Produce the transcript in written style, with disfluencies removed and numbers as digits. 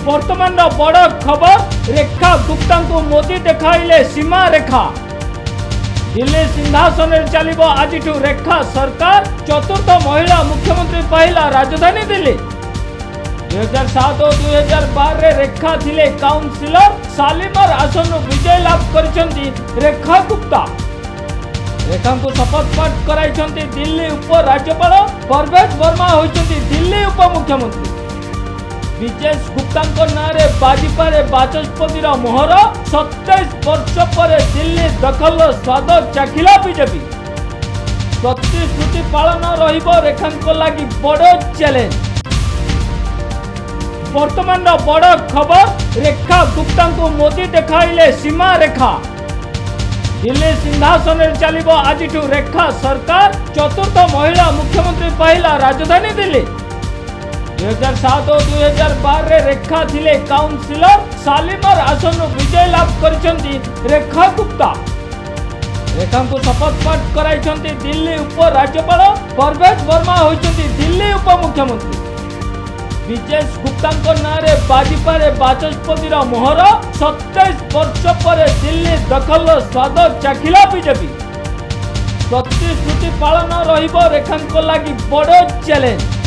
वर्तमान बड़ खबर रेखा गुप्ता को मोदी देखाइले सीमा रेखा। दिल्ली सिंहासन चलिबो आज रेखा सरकार। चतुर्थ महिला मुख्यमंत्री पहला राजधानी दिल्ली। 2007 और 2012 रेखा थिले काउंसिलर। शालीमार आसन विजय लाभ करिसेंती रेखा गुप्ता। रेखा को शपथ पाठ कराइछंती दिल्ली उप राज्यपाल। परवेज वर्मा होइछंती दिल्ली उप मुख्यमंत्री। विजेश गुप्ता नारे बाजिपारे बाचस्पति मोहर। 27 वर्ष पर दिल्ली दखल स्वाद चाखिला बीजेपी। प्रतिश्रुति पालन रहिबो रेखा लगी बड़ चैलेंज। वर्तमान बड़ खबर रेखा गुप्ता को मोदी देखाइले सीमा रेखा। दिल्ली सिंहासन चलिबो आज रेखा सरकार। चतुर्थ महिला मुख्यमंत्री पहला राजधानी दिल्ली। 2007 और 2012 रेखा थिले काउंसिलर। शालीमार आसन विजय लाभ करिसेंती रेखा गुप्ता। रेखा को शपथ पाठ कराइछंती दिल्ली उप राज्यपाल। परवेज वर्मा होइछंती दिल्ली उप मुख्यमंत्री। विजेश गुप्ता नारे बाजिपारे बाचस्पति मोहर। 27 वर्ष पर दिल्ली दखल स्वाद चाखिला बीजेपी। प्रतिश्रुति पालन रहिबो रेखा लगी बड़ चैलेंज।